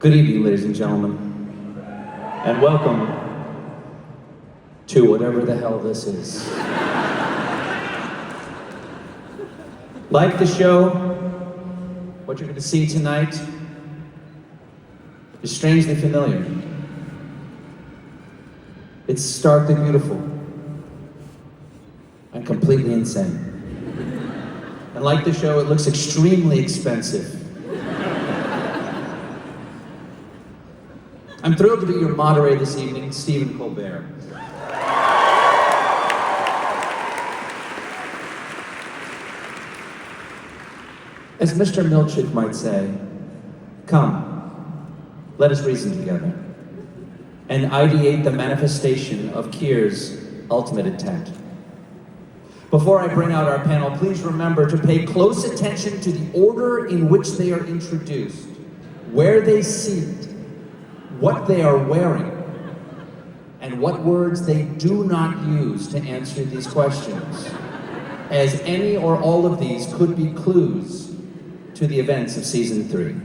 Good evening, ladies and gentlemen, and welcome to whatever the hell this is. Like the show, what you're going to see tonight is strangely familiar. It's starkly beautiful and completely insane. And like the show, it looks extremely expensive. I'm thrilled to be your moderator this evening, Stephen Colbert. As Mr. Milchick might say, come, let us reason together and ideate the manifestation of Keir's ultimate intent. Before I bring out our panel, please remember to pay close attention to the order in which they are introduced, where they seat, what they are wearing, and what words they do not use to answer these questions, as any or all of these could be clues to the events of season 3.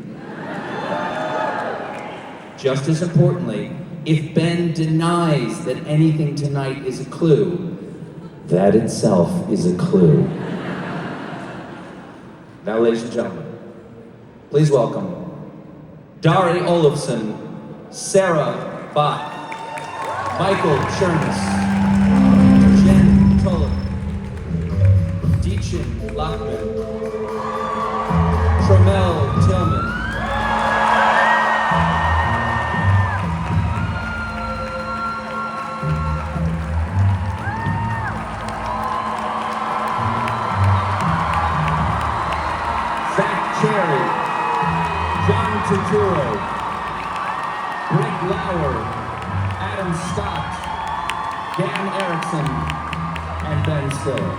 Just as importantly, if Ben denies that anything tonight is a clue, that itself is a clue. Now, ladies and gentlemen, please welcome Darri Olafsson, Sarah Bach, Michael Chernus, Jen Tullock, Dichen Lachman, Tramell Tillman, Cherry, John Turturro, Britt, Adam Scott, Dan Erickson, and Ben Stiller.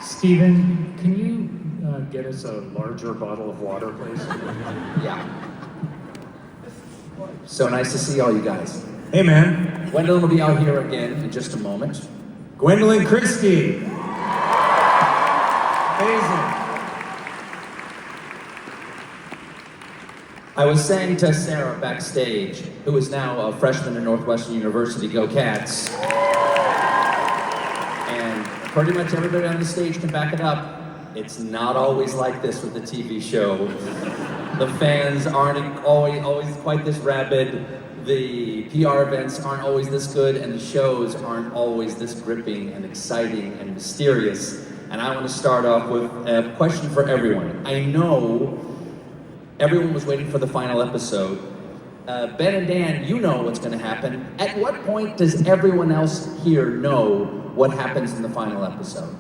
Stephen, can you get us a larger bottle of water, please? Yeah. So nice to see all you guys. Hey, man. Gwendoline will be out here again in just a moment. Gwendoline, Christie. Amazing. I was saying to Sarah backstage, who is now a freshman at Northwestern University, go Cats. And pretty much everybody on the stage can back it up. It's not always like this with the TV show. The fans aren't always quite this rabid. The PR events aren't always this good, and the shows aren't always this gripping and exciting and mysterious. And I want to start off with a question for everyone. I know everyone was waiting for the final episode. Ben and Dan, you know what's going to happen. At what point does everyone else here know what happens in the final episode?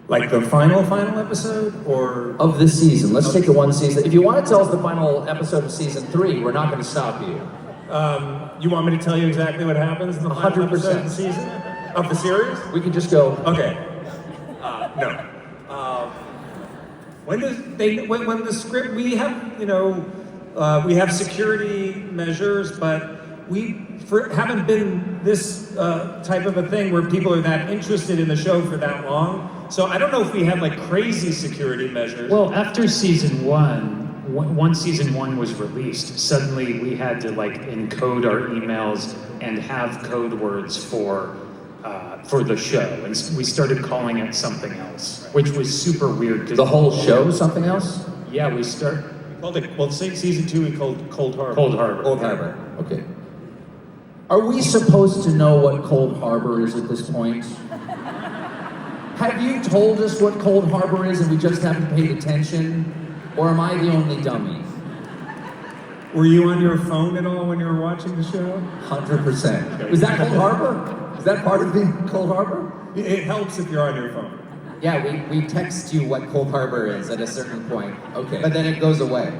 Like the final episode, or? Of this season. Let's take it one season. If you want to tell us the final episode of season 3, we're not going to stop you. You want me to tell you exactly what happens in the final 100%. episode of the season? Of the series? We can just go. Okay. No. When the script, we have, we have security measures, but we haven't been this type of a thing where people are that interested in the show for that long. So I don't know if we have like crazy security measures. Well, after season 1, once season 1 was released, suddenly we had to like encode our emails and have code words for for the show, and we started calling it something else, which was super weird. The whole show, something else? Yeah, We called it, well, season 2 we called Cold Harbor. Cold Harbor. Cold Harbor. Okay. Are we supposed to know what Cold Harbor is at this point? Have you told us what Cold Harbor is and we just haven't paid attention? Or am I the only dummy? Were you on your phone at all when you were watching the show? 100%. Was that Cold Harbor? Is that part of being Cold Harbor? It helps if you're on your phone. Yeah, we text you what Cold Harbor is at a certain point. Okay. But then it goes away.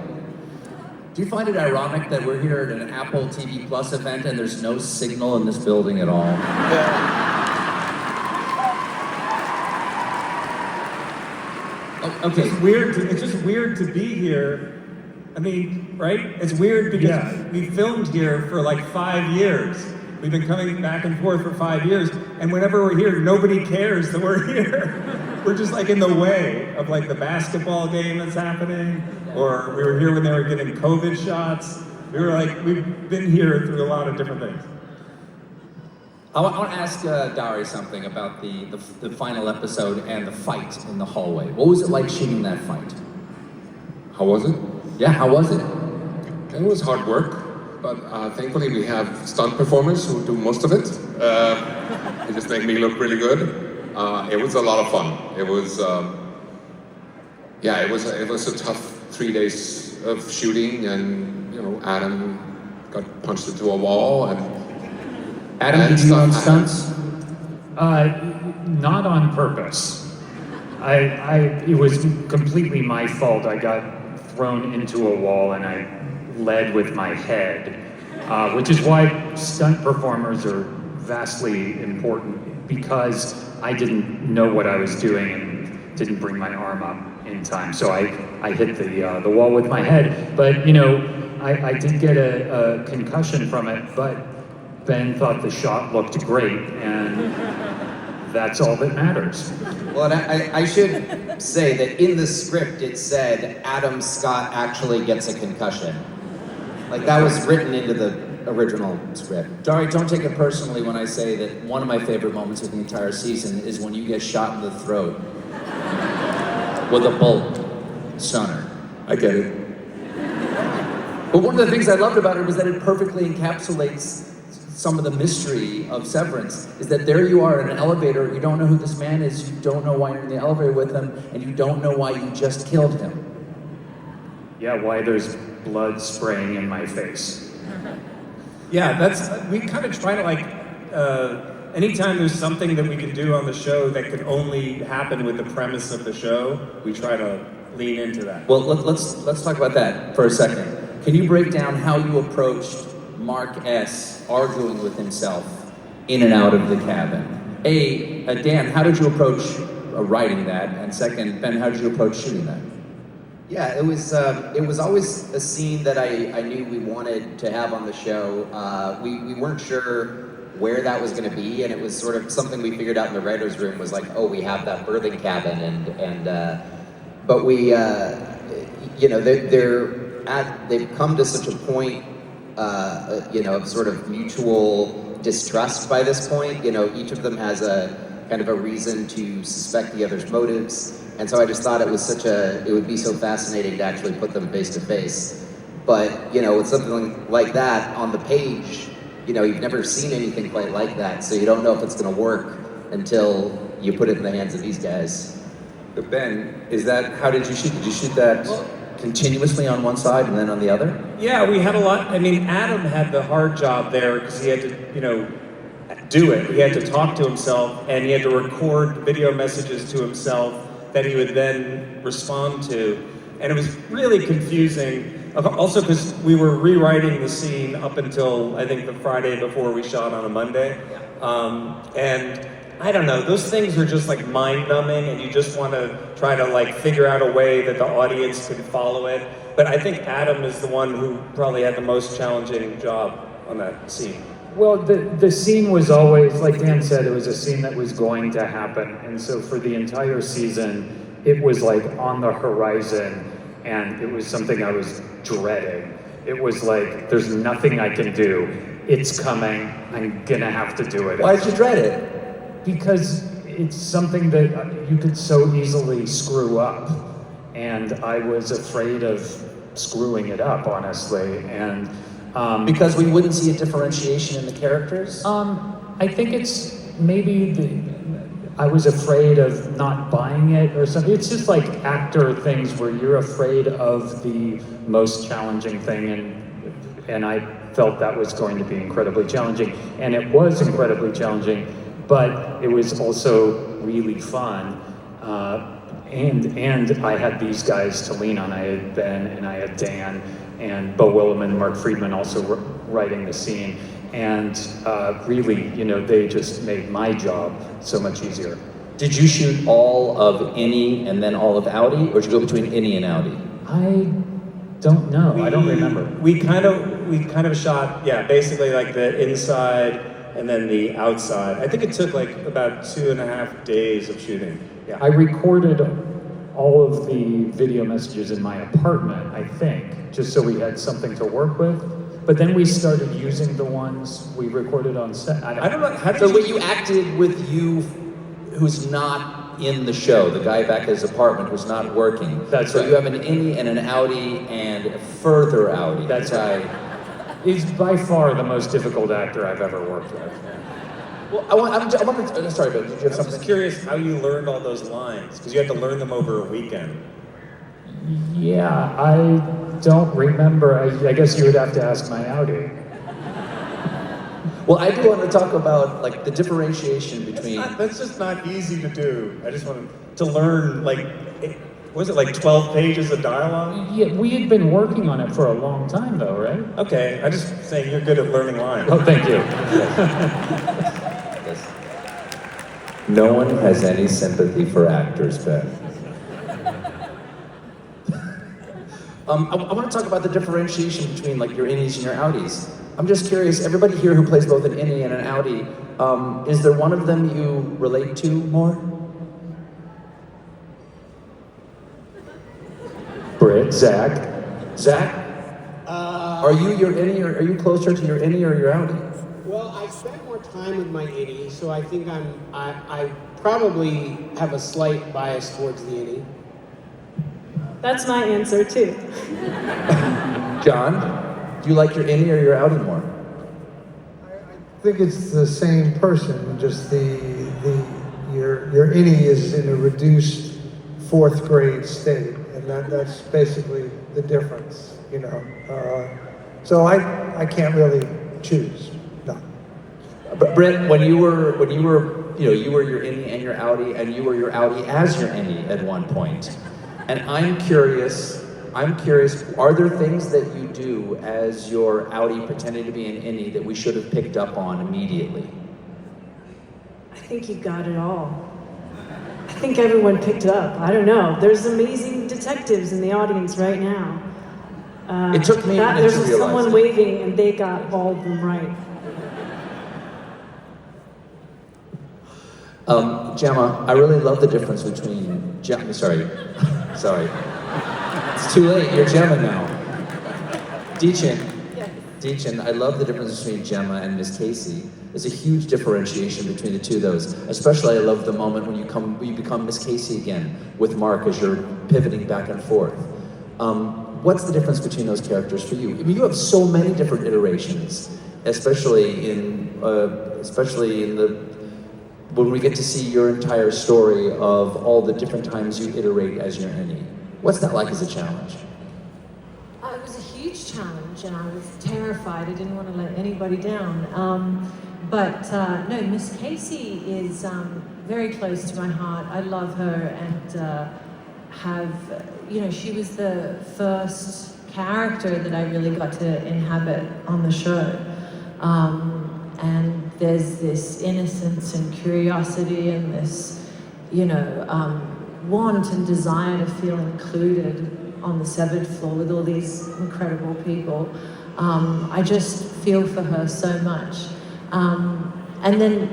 Do you find it ironic that we're here at an Apple TV Plus event and there's no signal in this building at all? Okay. It's just weird to be here. I mean, right? It's weird because we filmed here for like 5 years. We've been coming back and forth for 5 years, and whenever we're here, nobody cares that we're here. We're just like in the way of like the basketball game that's happening, or we were here when they were getting COVID shots. We've been here through a lot of different things. I want to ask Darri something about the final episode and the fight in the hallway. What was it like shooting that fight? How was it? Yeah, how was it? It was hard work, but thankfully we have stunt performers who do most of it. They just make me look really good. It was a lot of fun. It was, it was a tough 3 days of shooting, and Adam got punched into a wall, and Adam, did you own stunts? Not on purpose. It was completely my fault. I got thrown into a wall and I led with my head, which is why stunt performers are vastly important, because I didn't know what I was doing and didn't bring my arm up in time. So I hit the wall with my head. But I did get a concussion from it, but Ben thought the shot looked great, and that's all that matters. Well, and I should say that in the script it said Adam Scott actually gets a concussion. Like, that was written into the original script. Darri, don't take it personally when I say that one of my favorite moments of the entire season is when you get shot in the throat with a bolt stunner. I get it. But one of the things I loved about it was that it perfectly encapsulates some of the mystery of Severance, is that there you are in an elevator, you don't know who this man is, you don't know why you're in the elevator with him, and you don't know why you just killed him. Yeah, why there's blood spraying in my face. Yeah, we kind of try to anytime there's something that we can do on the show that could only happen with the premise of the show, we try to lean into that. Well, let's talk about that for a second. Can you break down how you approached Mark S. arguing with himself in and out of the cabin? Dan, how did you approach writing that? And second, Ben, how did you approach shooting that? Yeah, it was always a scene that I knew we wanted to have on the show. We weren't sure where that was going to be, and it was sort of something we figured out in the writer's room, was like, oh, we have that birthing cabin, but we, they've come to such a point, of sort of mutual distrust by this point. Each of them has a kind of a reason to suspect the other's motives. And so I just thought it would be so fascinating to actually put them face to face. But, with something like that on the page, you've never seen anything quite like that. So you don't know if it's going to work until you put it in the hands of these guys. But Ben, how did you shoot? Did you shoot that continuously on one side and then on the other? Yeah, we had a lot. I mean, Adam had the hard job there because he had to, do it. He had to talk to himself, and he had to record video messages to himself that he would then respond to. And it was really confusing. Also because we were rewriting the scene up until, I think, the Friday before we shot on a Monday. And I don't know, those things are just like mind-numbing, and you just want to try to figure out a way that the audience could follow it. But I think Adam is the one who probably had the most challenging job on that scene. Well, the scene was always, like Dan said, it was a scene that was going to happen. And so for the entire season, it was like on the horizon, and it was something I was dreading. It was like, there's nothing I can do. It's coming. I'm gonna have to do it. Why did you dread it? because it's something that you could so easily screw up, and I was afraid of screwing it up, honestly, and Because we wouldn't see a differentiation in the characters? I think it's maybe I was afraid of not buying it or something. It's just like actor things where you're afraid of the most challenging thing, and I felt that was going to be incredibly challenging, and it was incredibly challenging, but it was also really fun. And I had these guys to lean on. I had Ben and I had Dan and Bo Williman, Mark Friedman also writing the scene. And really, they just made my job so much easier. Did you shoot all of Innie and then all of Audi, or did you go between Innie and Audi? I don't know. I don't remember. We kind of shot, basically like the inside and then the outside. I think it took like about 2.5 days of shooting. Yeah. I recorded all of the video messages in my apartment, I think, just so we had something to work with. But then we started using the ones we recorded on set. I don't know. How did So you acted with you who's not in the show, the guy back at his apartment who's not working. That's so right. You have an Innie and an Audi and a further Audi. That's right. He's by far the most difficult actor I've ever worked with. Well, sorry, but did you have I was something? just curious how you learned all those lines, because you had to learn them over a weekend. Yeah, I don't remember. I guess you would have to ask my Audi. Well, I do want to talk about like the differentiation between. That's just not easy to do. I just wanted to learn, was it like 12 pages of dialogue? Yeah, we had been working on it for a long time, though, right? Okay, I'm just saying you're good at learning lines. Oh, thank you. No one has any sympathy for actors, Ben. I want to talk about the differentiation between like your Innies and your Audis. I'm just curious, everybody here who plays both an Innie and an Audi, is there one of them you relate to more? Britt, Zach. Zach? Are you your Innie, or are you closer to your Innie or your Audi? Well, I spent more time with my Innie, so I think I probably have a slight bias towards the Innie. That's my answer too. John, do you like your Innie or your Audi more? I think it's the same person, just your Innie is in a reduced 4th grade state, and that's basically the difference, So I can't really choose. No. But Britt, when you were you were your Innie and your Audi, and you were your Audi as your Innie at one point. And I'm curious, are there things that you do as your Audi pretending to be an Innie that we should have picked up on immediately? I think you got it all. I think everyone picked it up. I don't know. There's amazing detectives in the audience right now. It took me a minute There's to realize someone it. waving and they got all of them right. Gemma, I really love the difference between sorry. It's too late, you're Gemma now. Dichen, I love the difference between Gemma and Miss Casey. There's a huge differentiation between the two of those. Especially I love the moment when you become Miss Casey again with Mark as you're pivoting back and forth. What's the difference between those characters for you? I mean, you have so many different iterations, especially in when we get to see your entire story of all the different times you iterate as your Innie. What's that like as a challenge? It was a huge challenge, and I was terrified. I didn't want to let anybody down. No, Miss Casey is very close to my heart. I love her, and she was the first character that I really got to inhabit on the show. And there's this innocence and curiosity and this, want and desire to feel included on the severed floor with all these incredible people. I just feel for her so much. And then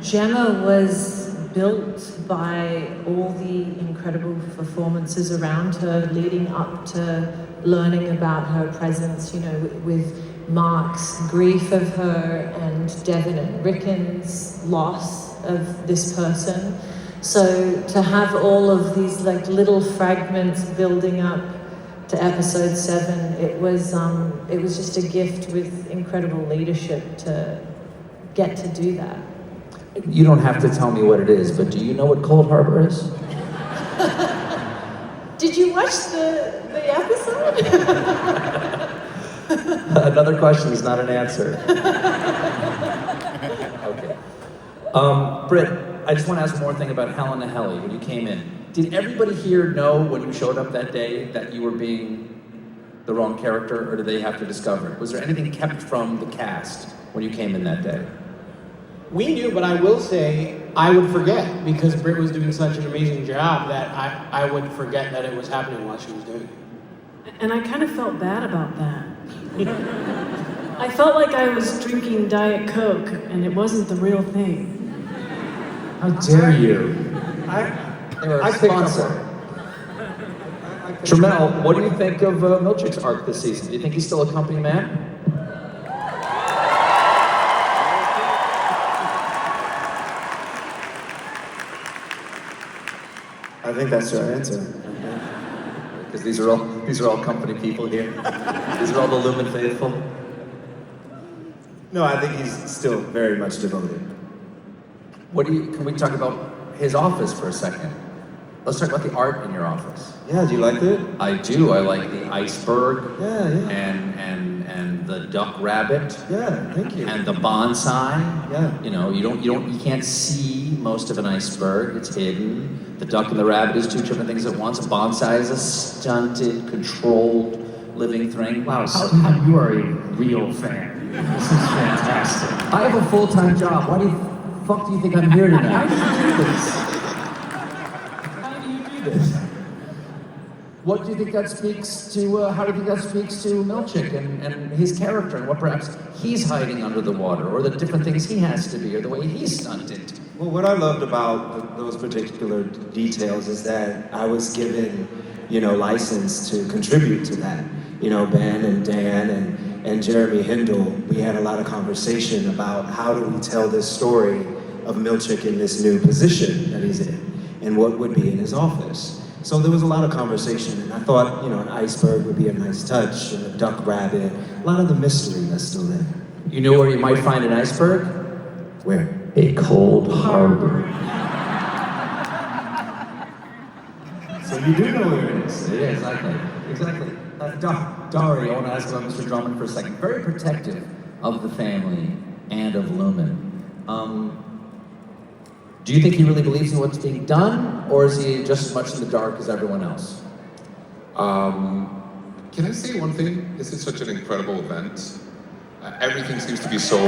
Gemma was built by all the incredible performances around her, leading up to learning about her presence, with Mark's grief of her and Devin and Rickon's loss of this person. So to have all of these like little fragments building up to episode 7, it was just a gift with incredible leadership to get to do that. You don't have to tell me what it is, but do you know what Cold Harbor is? Did you watch the episode? Another question is not an answer. Okay. Britt, I just want to ask one more thing about Helen and Helly when you came in. Did everybody here know when you showed up that day that you were being the wrong character, or did they have to discover it? Was there anything kept from the cast when you came in that day? We knew, but I will say I would forget because Britt was doing such an amazing job that I would forget that it was happening while she was doing it. And I kind of felt bad about that. I felt like I was drinking Diet Coke and it wasn't the real thing. How dare you? I sponsor. Tramell, what do you think of Milchick's arc this season? Do you think he's still a company man? I think that's your answer. Because these are all company people here. These are all the Lumon faithful. No, I think he's still very much devoted. Can we talk about his office for a second? Let's talk about the art in your office. Yeah, do you like it? I do. I like the iceberg. Yeah. And the duck rabbit. Yeah, thank you. And the bonsai. Yeah. You know, you can't see most of an iceberg. It's hidden. The duck and the rabbit is two different things at once. A bonsai is a stunted, controlled, living thing. Wow, Stephen, you are a real fan. This is fantastic. I have a full-time job. Why the fuck do you think I'm here tonight? How do you do this? What do you think that speaks to, how do you think that speaks to Milchick and his character and what perhaps he's hiding under the water, or the different things he has to be, or the way he's stunted? Well, what I loved about those particular details is that I was given, license to contribute to that. Ben and Dan and Jeremy Hindle, we had a lot of conversation about how do we tell this story of Milchick in this new position that he's in, and what would be in his office. So there was a lot of conversation, and I thought, an iceberg would be a nice touch, and a duck rabbit, a lot of the mystery that's still there. You know where you might find an iceberg? Where? A cold harbor. So you do know where it is. Yeah, exactly. Darri, I want to ask about Mr. Drummond for a second. Very protective of the family and of Lumon. Do you think he really believes in what's being done, or is he just as much in the dark as everyone else? Can I say one thing? This is such an incredible event. Everything seems to be so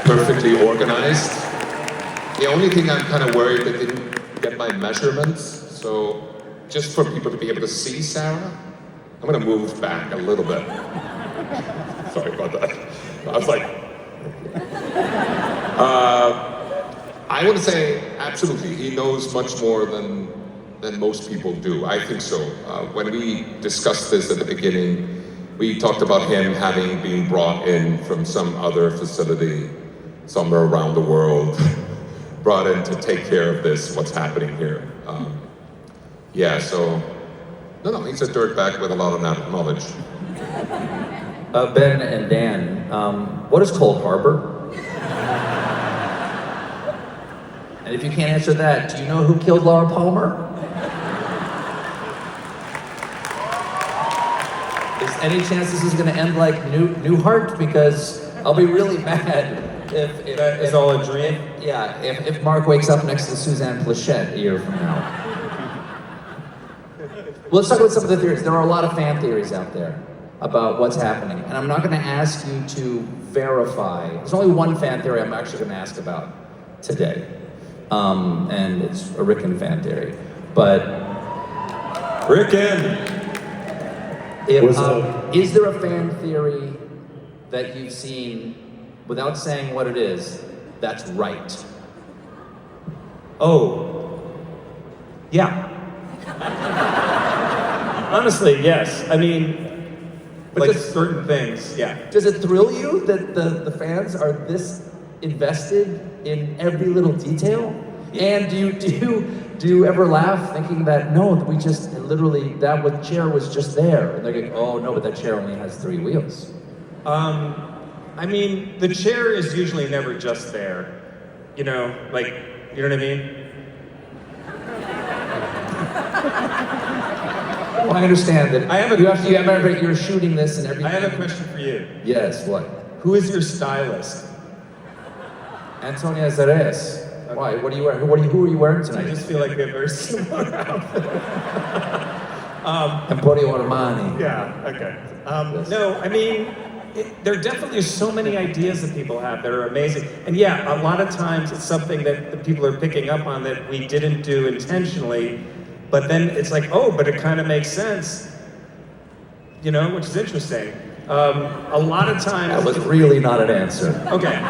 perfectly organized. The only thing I'm kind of worried that they didn't get my measurements. So just for people to be able to see Sarah, I'm going to move back a little bit. Sorry about that. I was like... I want to say, absolutely, he knows much more than most people do. I think so. When we discussed this at the beginning, we talked about him having been brought in from some other facility somewhere around the world, brought in to take care of this, what's happening here. No, he's a dirtbag with a lot of knowledge. Ben and Dan, what is Cold Harbor? And if you can't answer that, do you know who killed Laura Palmer? Is any chance this is going to end like Newhart? Because I'll be really mad if It's all a dream? If Mark wakes up next to Suzanne Plachette a year from now. Well, let's talk about some of the theories. There are a lot of fan theories out there about what's happening. And I'm not going to ask you to verify. There's only one fan theory I'm actually going to ask about today. And it's a Rickon fan theory. But Rickon! Is there a fan theory that you've seen, without saying what it is, that's right? Oh. Yeah. Honestly, yes. I mean, But like does- certain things, yeah. Does it thrill you that the fans are this invested in every little detail? And do you ever laugh thinking that no, we just literally that what chair was just there, and they're going, oh no, but that chair only has 3 wheels. I mean, the chair is usually never just there. You know, like, you know what I mean? Well, I understand that. I have a you have to remember you're shooting this and everything. I have a question for you. Yes, what? Who is your stylist? Antonia Zares. Why? What are you wearing? Who are you wearing I tonight? just feel like we have very similar outfits. Emporio Armani. Yeah, okay. No, I mean, there definitely are so many ideas that people have that are amazing. And yeah, a lot of times it's something that the people are picking up on that we didn't do intentionally, but then it's like, oh, but it kind of makes sense, you know, which is interesting. A lot of times... That was really not an answer. Okay.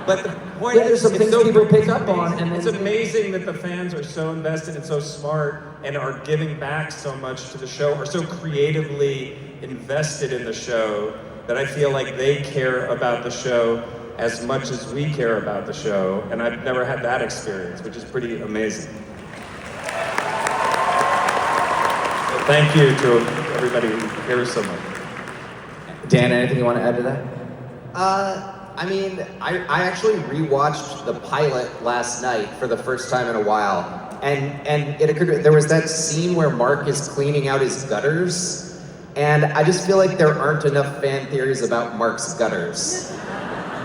But the point Yeah, there's some things people pick up on, and it's amazing that the fans are so invested and so smart and are giving back so much to the show, are so creatively invested in the show, that I feel like they care about the show as much as we care about the show, and I've never had that experience, which is pretty amazing. So thank you to everybody who cares so much. Dan, anything you want to add to that? I mean, I actually rewatched the pilot last night for the first time in a while, and it occurred to me, there was that scene where Mark is cleaning out his gutters, and I just feel like there aren't enough fan theories about Mark's gutters.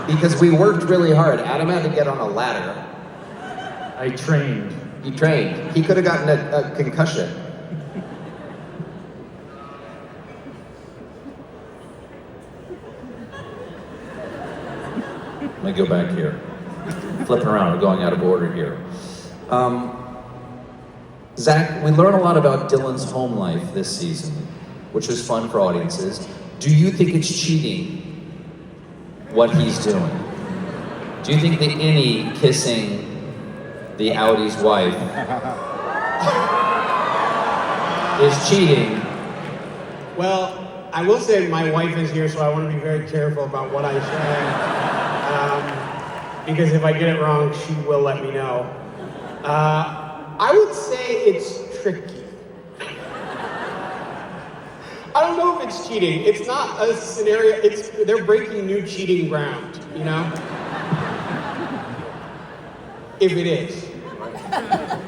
Because we worked really hard. Adam had to get on a ladder. I trained. He trained. He could have gotten a concussion. Let me go back here. Flipping around, we're going out of order here. Zach, we learn a lot about Dylan's home life this season, which was fun for audiences. Do you think it's cheating what he's doing? Do you think the Innie kissing the Audi's wife is cheating? Well, I will say my wife is here, so I want to be very careful about what I say. Because if I get it wrong, she will let me know. I would say it's tricky. I don't know if it's cheating. It's not a scenario, they're breaking new cheating ground, you know? If it is.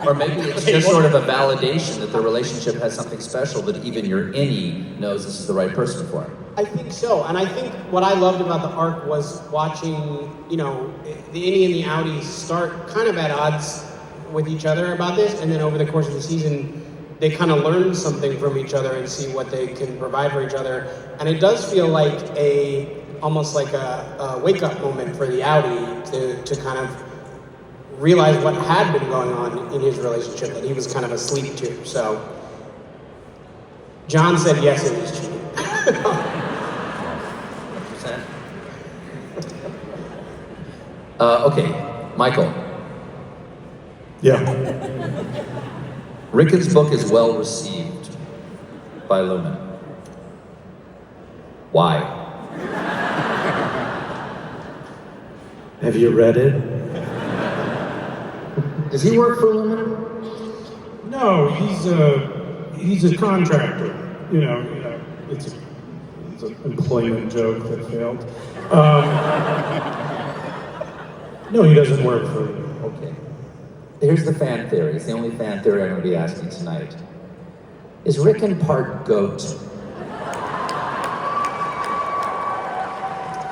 Or maybe it's just sort of a validation that the relationship has something special that even your Innie knows this is the right person for him. I think so, and I think what I loved about the arc was watching, you know, the Innie and the Audi start kind of at odds with each other about this, and then over the course of the season, they kind of learn something from each other and see what they can provide for each other. And it does feel like almost like a wake-up moment for the Audi to kind of realize what had been going on in his relationship that he was kind of asleep to. So, John said yes, it is cheating. Okay, Michael. Yeah. Ricken's book is well received by Lumon. Why? Have you read it? Does he work for Lumon? No, he's a contractor. You know, it's an employment joke that failed. No, he doesn't work for me. Okay. Here's the fan theory. It's the only fan theory I'm going to be asking tonight. Is Ricken part goat?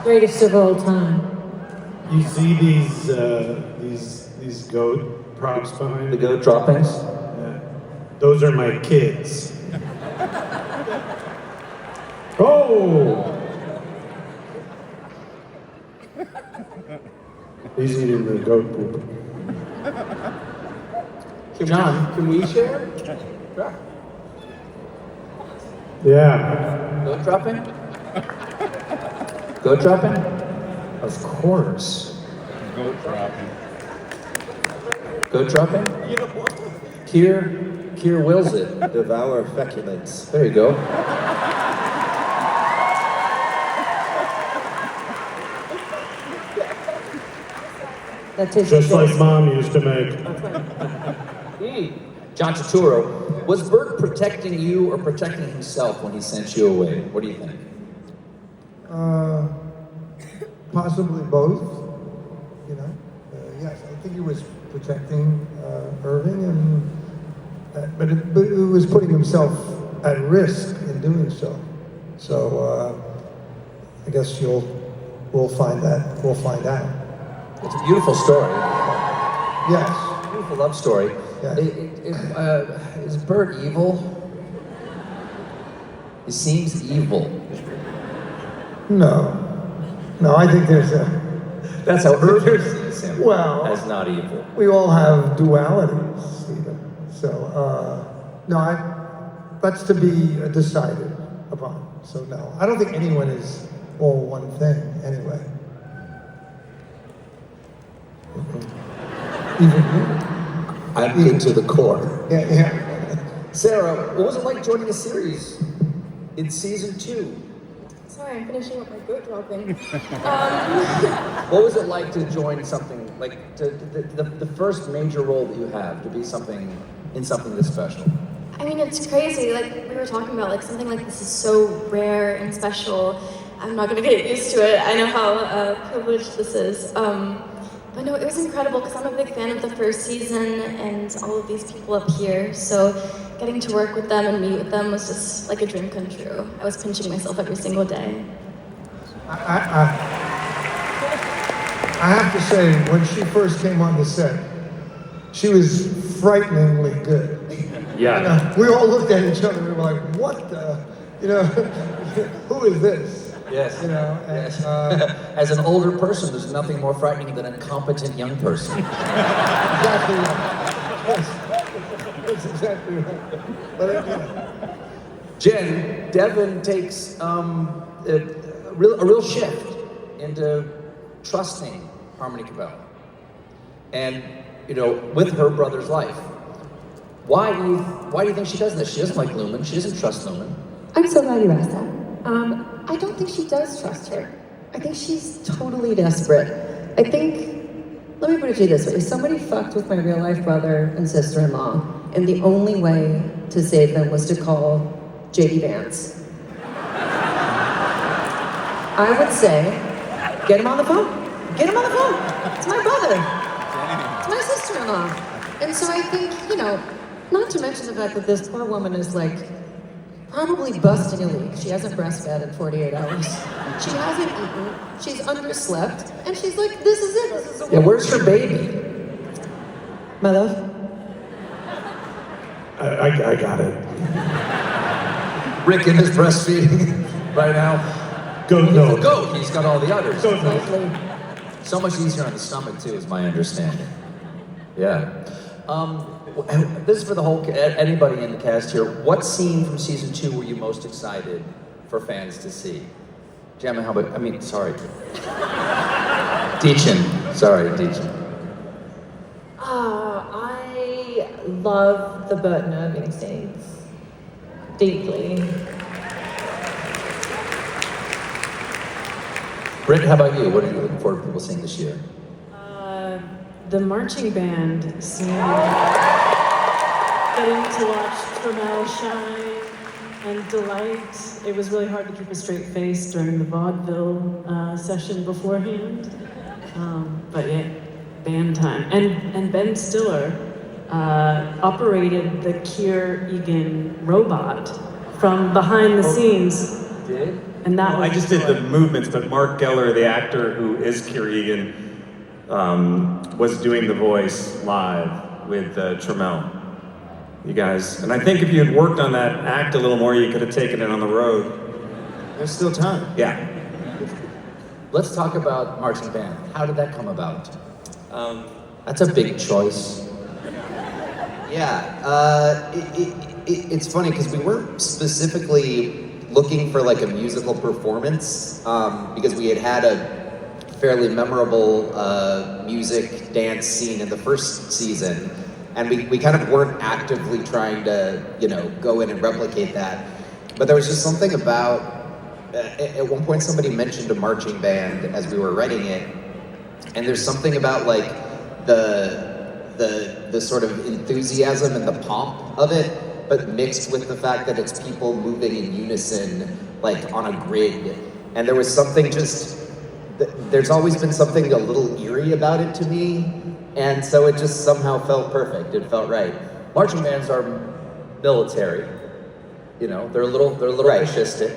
Greatest of all time. You see these goat props behind The me? goat droppings? Yeah. Those are my kids. Oh! He's eating the goat poop. John, can we share? Yeah. Goat dropping? Goat dropping? Of course. Goat dropping. Goat dropping? Kier wills it. Devour feculence. There you go. That tastes Just like this. Mom used to make. John Turturro, was Bert protecting you or protecting himself when he sent you away? What do you think? Possibly both, you know. Yes, I think he was protecting Irving, and but it was putting himself at risk in doing so. So I guess we'll find that. We'll find out. It's a beautiful story. Yes. Beautiful love story. Yes. Is Bert evil? He seems evil. No, I think there's a. That's how Irving sees him. Well, as not evil. we all have dualities, Stephen. So no, that's to be decided upon. So no, I don't think anyone is all one thing anyway. Even you. I'm into the core. Yeah. Sarah, what was it like joining a series in season 2? Sorry, I'm finishing up my goat dropping. What was it like to join something like the first major role that you have to be something this special? I mean, it's crazy. Like we were talking about, like something like this is so rare and special. I'm not gonna get used to it. I know how privileged this is. But no, it was incredible because I'm a big fan of the first season and all of these people up here. So getting to work with them and meet with them was just like a dream come true. I was pinching myself every single day. I have to say, when she first came on the set, she was frighteningly good. Yeah. You know, we all looked at each other and we were like, what the, you know, who is this? Yes. You know, and, As an older person, there's nothing more frightening than a competent young person. exactly right. Yes, that's exactly right. But, Jen, Devin takes a real shift into trusting Harmony Cabell, and with her brother's life. Why do you think she does this? She doesn't like Lumon. She doesn't trust Lumon. I'm so glad you asked that. I don't think she does trust her. I think she's totally desperate. Let me put it to you this way. Somebody fucked with my real life brother and sister-in-law, and the only way to save them was to call J.D. Vance. I would say, get him on the phone. Get him on the phone. It's my brother. It's my sister-in-law. And so I think, not to mention the fact that this poor woman is probably busting a leak. She hasn't breastfed in 48 hours. She hasn't eaten. She's underslept. And she's like, this is it. This is the Where's her baby? My love? I got it. Rick in his breastfeeding right now. Goat. He's a goat. He's got all the others. Goat. So much easier on the stomach too, is my understanding. Yeah. This is for the whole, anybody in the cast here. What scene from season 2 were you most excited for fans to see? Gemma, sorry. Dichen. Sorry, Dichen. I love the Bert and Irving scenes deeply. Britt, how about you? What are you looking forward to people seeing this year? The marching band scene. Getting to watch Tramell shine and delight. It was really hard to keep a straight face during the vaudeville session beforehand. But yeah, band time. And Ben Stiller operated the Keir Egan robot from behind the scenes. Did? And that was I just did the movements, but Mark Geller, the actor who is Keir Egan, was doing the voice live with Tramell. You guys, and I think if you had worked on that act a little more, you could have taken it on the road. There's still time. Yeah. Let's talk about marching band. How did that come about? That's a big choice. Yeah, it's funny because we weren't specifically looking for like a musical performance because we had a fairly memorable music dance scene in the first season, and we kind of weren't actively trying to go in and replicate that. But there was just something about at one point somebody mentioned a marching band as we were writing it, and there's something about like the sort of enthusiasm and the pomp of it, but mixed with the fact that it's people moving in unison, like on a grid. And there was something there's always been something a little eerie about it to me, and so it just somehow felt perfect. It felt right. Marching bands are military. You know, they're a little Right. fascistic.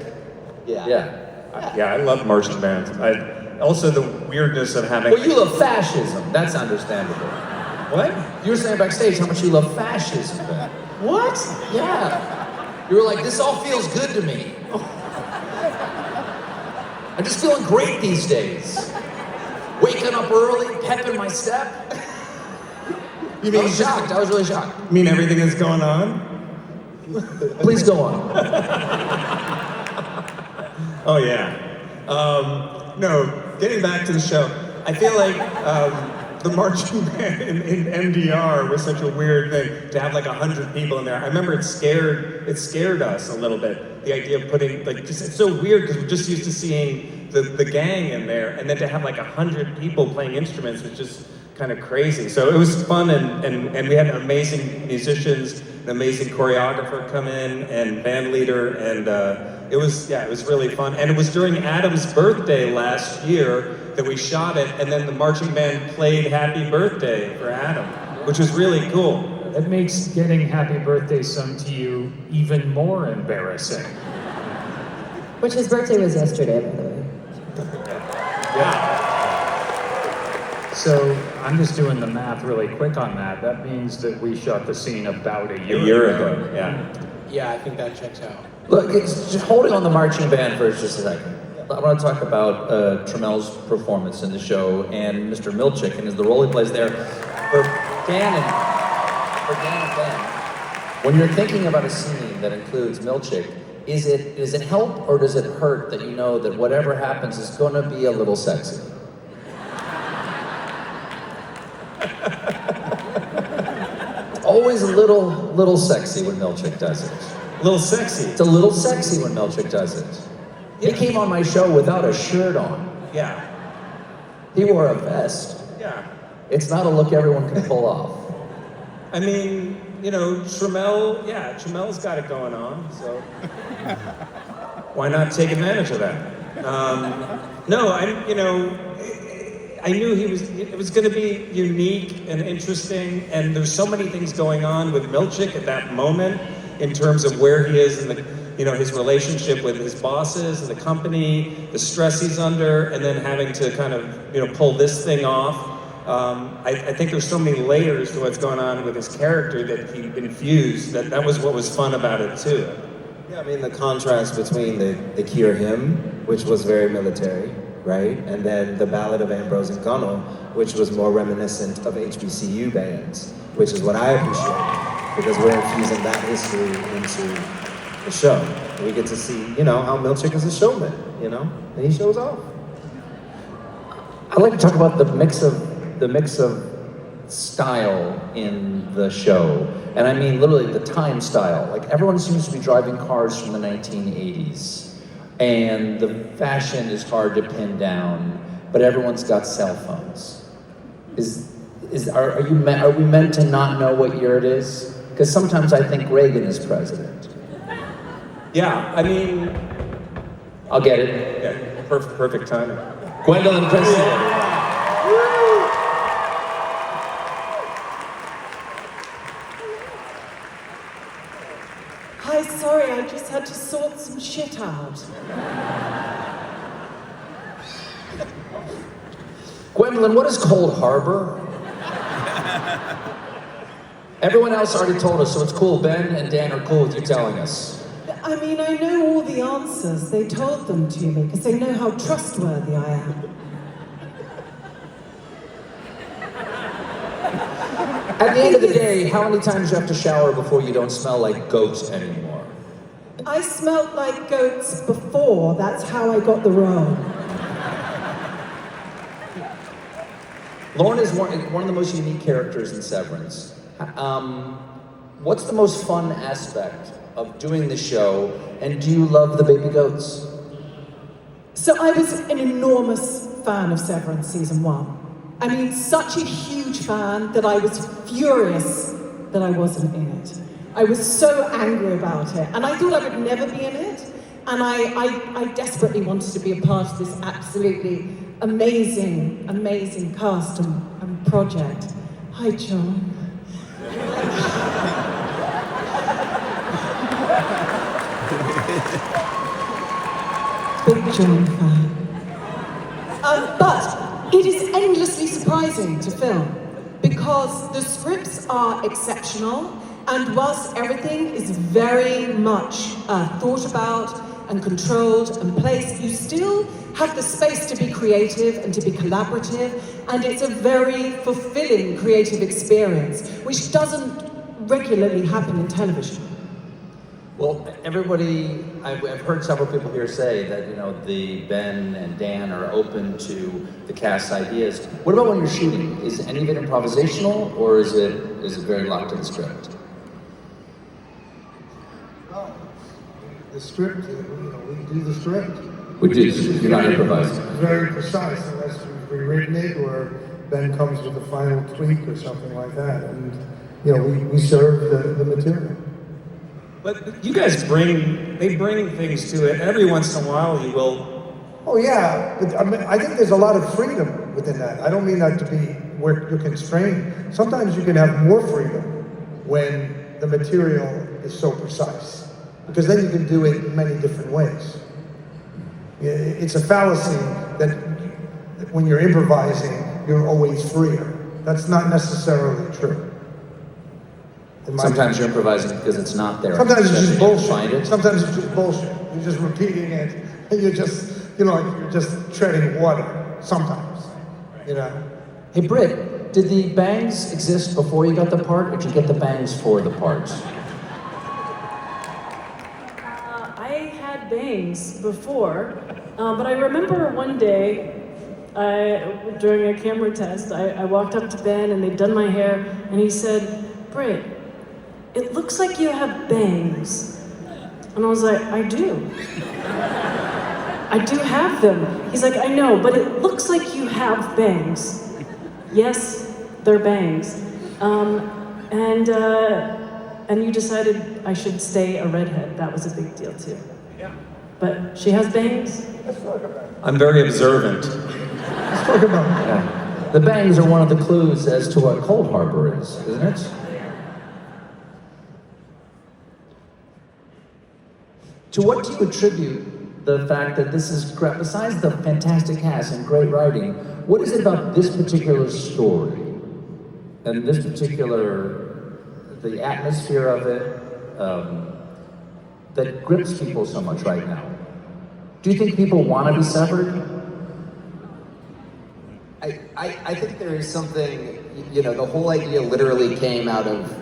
Yeah. Yeah, I love marching bands. Also the weirdness of having. Well, you love fascism. That's understandable. What? You were saying backstage how much you love fascism, Ben. What? Yeah. You were like, this all feels good to me. I'm just feeling great these days. Waking up early, pep in my step. You mean I was shocked. I was really shocked. You mean everything that's going on? Please go on. Oh yeah. No, getting back to the show, I feel like the marching band in MDR was such a weird thing to have like 100 people in there. I remember it scared us a little bit. The idea of putting it's so weird because we're just used to seeing the gang in there, and then to have like 100 people playing instruments was just kind of crazy. So it was fun, and we had amazing musicians, an amazing choreographer come in, and band leader, and it was really fun. And it was during Adam's birthday last year that we shot it, and then the marching band played Happy Birthday for Adam, which was really cool. That makes getting happy birthday sung to you even more embarrassing. Which his birthday was yesterday, by the way. Yeah. So I'm just doing the math really quick on that. That means that we shot the scene about a A year year ago, yeah. Yeah, I think that checks out. Look, it's just holding on the marching band for just a second. I want to talk about Tramell's performance in the show and Mr. Milchick and the role he plays there. For Dan and Ben, when you're thinking about a scene that includes Milchick, does it help or does it hurt that you know that whatever happens is going to be a little sexy? It's always a little sexy when Milchick does it. A little sexy. It's a little sexy when Milchick does it. He came on my show without a shirt on. Yeah. He wore a vest. Yeah. It's not a look everyone can pull off. I mean, Tramell's got it going on, so why not take advantage of that? I knew it was going to be unique and interesting, and there's so many things going on with Milchick at that moment in terms of where he is and his relationship with his bosses and the company, the stress he's under, and then having to kind of, pull this thing off. I think there's so many layers to what's going on with his character that he infused, that was what was fun about it too. Yeah, I mean the contrast between the Cure hymn, which was very military, right? And then the Ballad of Ambrose and Gunnell, which was more reminiscent of HBCU bands, which is what I appreciate, because we're infusing that history into the show. We get to see, how Milchick is a showman, and he shows off. I'd like to talk about the mix of style in the show. And I mean literally the time style. Like everyone seems to be driving cars from the 1980s. And the fashion is hard to pin down, but everyone's got cell phones. Are we meant to not know what year it is? Because sometimes I think Reagan is president. Yeah, I mean, I'll get it. yeah, perfect timing. Gwendoline, Christie. Hi, sorry, I just had to sort some shit out. Gwendoline, what is Cold Harbor? Everyone else already told us, so it's cool. Ben and Dan are cool with you telling us. I mean, I know all the answers. They told them to me because they know how trustworthy I am. At the end of the day, how many times do you have to shower before you don't smell like goats anymore? I smelt like goats before. That's how I got the role. Lauren is one of the most unique characters in Severance. What's the most fun aspect of doing the show, and do you love the baby goats? So I was an enormous fan of Severance season 1. I mean, such a huge fan that I was furious that I wasn't in it. I was so angry about it, and I thought I would never be in it, and I desperately wanted to be a part of this absolutely amazing, amazing cast and project. Hi, John. Big John fan. But it is endlessly surprising to film because the scripts are exceptional, and whilst everything is very much thought about and controlled and placed, you still have the space to be creative and to be collaborative, and it's a very fulfilling creative experience, which doesn't regularly happen in television. Well, everybody, I've heard several people here say that, you know, the Ben and Dan are open to the cast ideas. What about when you're shooting? Is any of it improvisational, or is it very locked in the script? The script, you know, we do the script. We do, you're not improvising. It's very precise, unless we've rewritten it, or Ben comes with a final tweak or something like that. And, you know, we serve the material. But you guys bring things to it. Every once in a while you will. Oh yeah, but I mean, I think there's a lot of freedom within that. I don't mean that to be where you're constrained. Sometimes you can have more freedom when the material is so precise, because then you can do it in many different ways. It's a fallacy that when you're improvising, you're always freer. That's not necessarily true. Sometimes you're improvising because it's not there. Sometimes it's just bullshit. Find it. Sometimes it's just bullshit. You're just repeating it, and you're just, you know, like you're just treading water. Sometimes, you know. Hey Britt, did the bangs exist before you got the part, or did you get the bangs for the part? I had bangs before, but I remember one day, during a camera test, I walked up to Ben and they'd done my hair, and he said, "Britt, it looks like you have bangs." And I was like, "I do. I do have them." He's like, "I know, but it looks like you have bangs." Yes, they're bangs. And you decided I should stay a redhead. That was a big deal too. Yeah. But she has bangs? I'm very observant. Let's talk about it. Yeah. The bangs are one of the clues as to what Cold Harbor is, isn't it? To what do you attribute the fact that this is, besides the fantastic cast and great writing, what is it about this particular story and this particular, the atmosphere of it, that grips people so much right now? Do you think people want to be severed? I think there is something, you know, the whole idea literally came out of,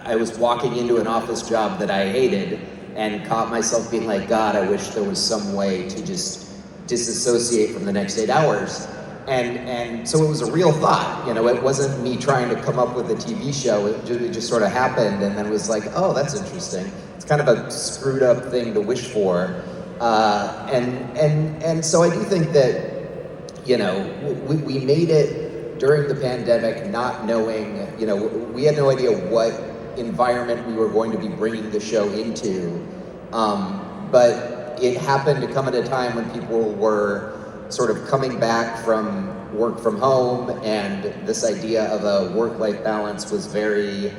I was walking into an office job that I hated, and caught myself being like, God, I wish there was some way to just disassociate from the next 8 hours. And so it was a real thought, you know, it wasn't me trying to come up with a TV show, it just sort of happened, and then it was like, oh, that's interesting. It's kind of a screwed up thing to wish for. And so I do think that, you know, we made it during the pandemic not knowing, you know, we had no idea what environment we were going to be bringing the show into, but it happened to come at a time when people were sort of coming back from work from home, and this idea of a work-life balance was very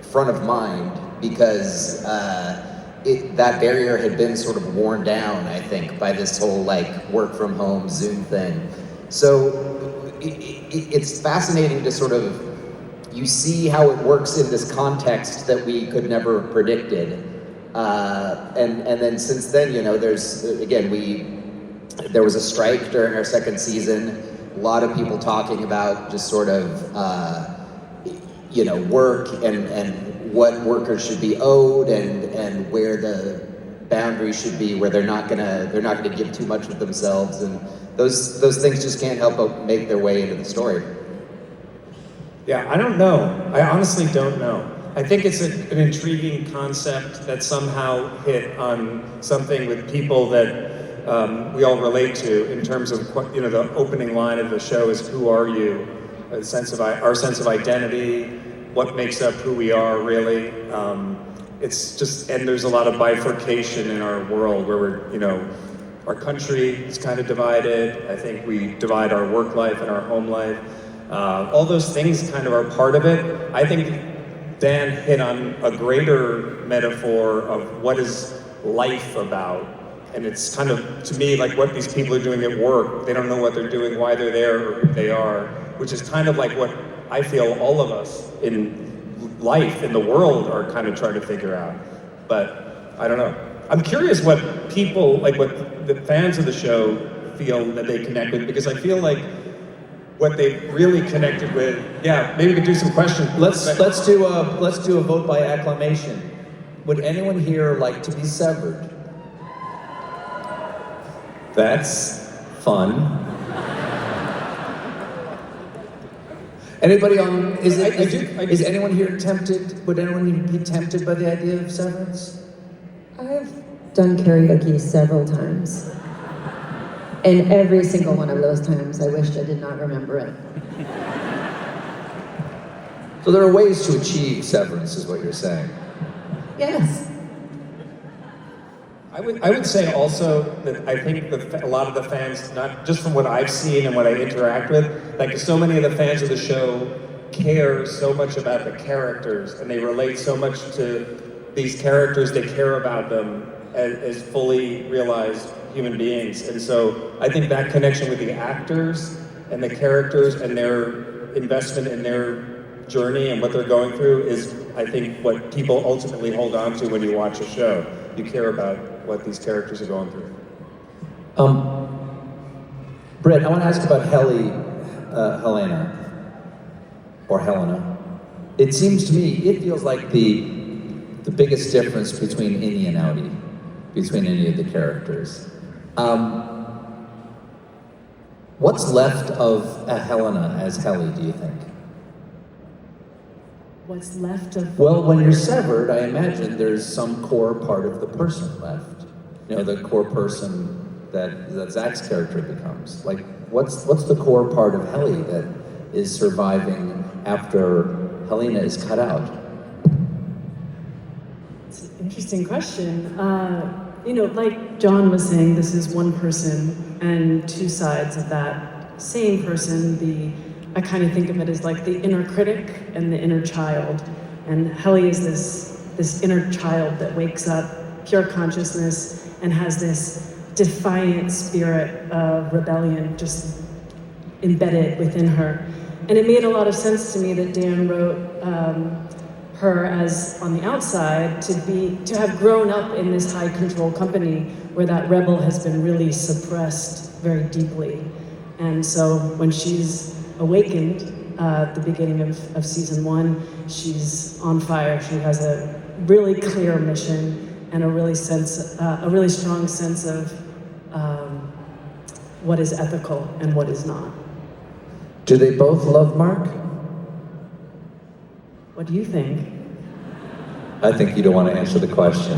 front of mind because that barrier had been sort of worn down, I think, by this whole like work from home Zoom thing. So it's fascinating to sort of, you see how it works in this context that we could never have predicted. And then since then, you know, there was a strike during our second season, a lot of people talking about just sort of, you know, work and what workers should be owed and where the boundaries should be, where they're not gonna give too much of themselves, and those things just can't help but make their way into the story. Yeah, I don't know. I honestly don't know. I think it's an intriguing concept that somehow hit on something with people that we all relate to in terms of what, the opening line of the show is "Who are you?" Our sense of identity, what makes up who we are really. It's just, and there's a lot of bifurcation in our world where we're, our country is kind of divided. I think we divide our work life and our home life. All those things kind of are part of it. I think Dan hit on a greater metaphor of what is life about. And it's kind of, to me, like what these people are doing at work. They don't know what they're doing, why they're there, or who they are, which is kind of like what I feel all of us in life, in the world, are kind of trying to figure out. But I don't know. I'm curious what people, like what the fans of the show feel that they connect with, because I feel like what they really connected with, maybe we could do some questions. Let's do a vote by acclamation. Would anyone here like to be severed? That's fun. Anybody on? Is anyone here tempted? Would anyone be tempted by the idea of Severance? I've done karaoke several times. And every single one of those times, I wished I did not remember it. So there are ways to achieve severance, is what you're saying. Yes. I would say also that I think a lot of the fans, not just from what I've seen and what I interact with, like so many of the fans of the show care so much about the characters, and they relate so much to these characters. They care about them as fully realized human beings. And so I think that connection with the actors and the characters and their investment in their journey and what they're going through is, I think, what people ultimately hold on to when you watch a show. You care about what these characters are going through. Britt, I want to ask about Helena, or Helena. It seems to me, it feels like the biggest difference between Innie and Audi, between any of the characters. What's left of a Helena as Helly, do you think? What's left of... Well, when you're severed, I imagine there's some core part of the person left. The core person that Zach's character becomes. Like, what's the core part of Helly that is surviving after Helena is cut out? It's an interesting question. Like John was saying, this is one person and two sides of that same person. I kind of think of it as like the inner critic and the inner child. And Helly is this inner child that wakes up, pure consciousness, and has this defiant spirit of rebellion just embedded within her. And it made a lot of sense to me that Dan wrote her as on the outside to have grown up in this high control company where that rebel has been really suppressed very deeply. And so when she's awakened at the beginning of season 1, she's on fire. She has a really clear mission and a really strong sense of what is ethical and what is not. Do they both love Mark? What do you think? I think you don't want to answer the question.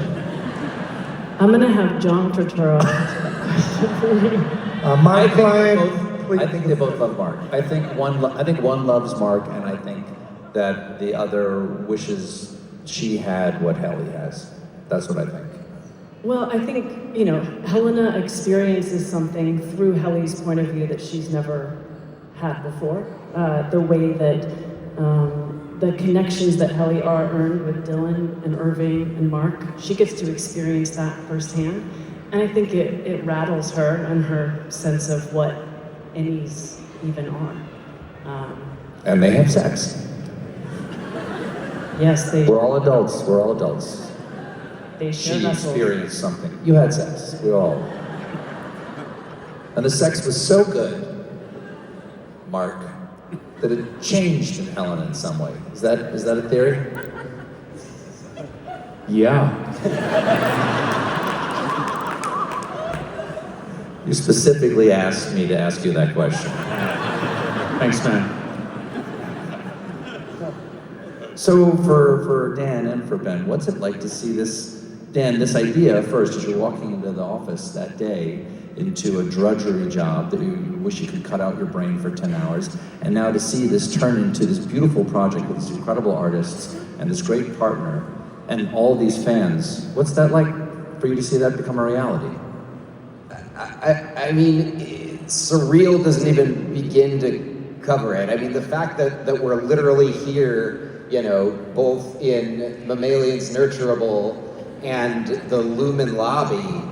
I'm gonna have John Turturro. My client. I think they both love Mark. I think one loves Mark, and I think that the other wishes she had what Helly has. That's what I think. Well, I think, Helena experiences something through Helly's point of view that she's never had before. The way that the connections that Helly are earned with Dylan and Irving and Mark, she gets to experience that firsthand. And I think it rattles her and her sense of what Innies even are. And they have sex. Yes, they... We're all adults. They share She vessels. experienced something. You had sex. We all. And the sex was so good, Mark, that it changed in Helena in some way. Is that a theory? Yeah. You specifically asked me to ask you that question. Thanks, man. So for Dan and for Ben, what's it like to see this Dan, this idea first, as you're walking into the office that day, into a drudgery job that you wish you could cut out your brain for 10 hours, and now to see this turn into this beautiful project with these incredible artists and this great partner and all these fans, what's that like for you to see that become a reality? I mean, surreal doesn't even begin to cover it. I mean, the fact that we're literally here, you know, both in Mammalian's Nurturable and the Lumon lobby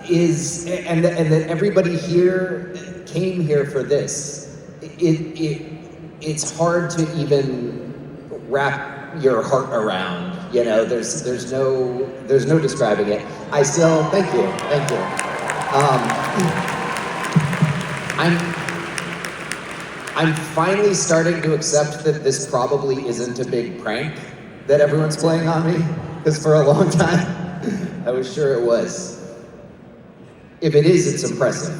is, and that everybody here came here for this. It's hard to even wrap your heart around. You know, there's no describing it. Thank you. I'm finally starting to accept that this probably isn't a big prank that everyone's playing on me, because for a long time I was sure it was. If it is, it's impressive.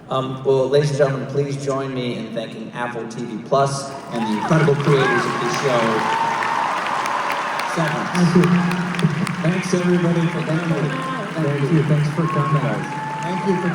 Well, ladies and gentlemen, please join me in thanking Apple TV Plus and the incredible creators of this show. Severance. Thank you. Thanks everybody for coming. Thank you. Thanks for coming. Thank you for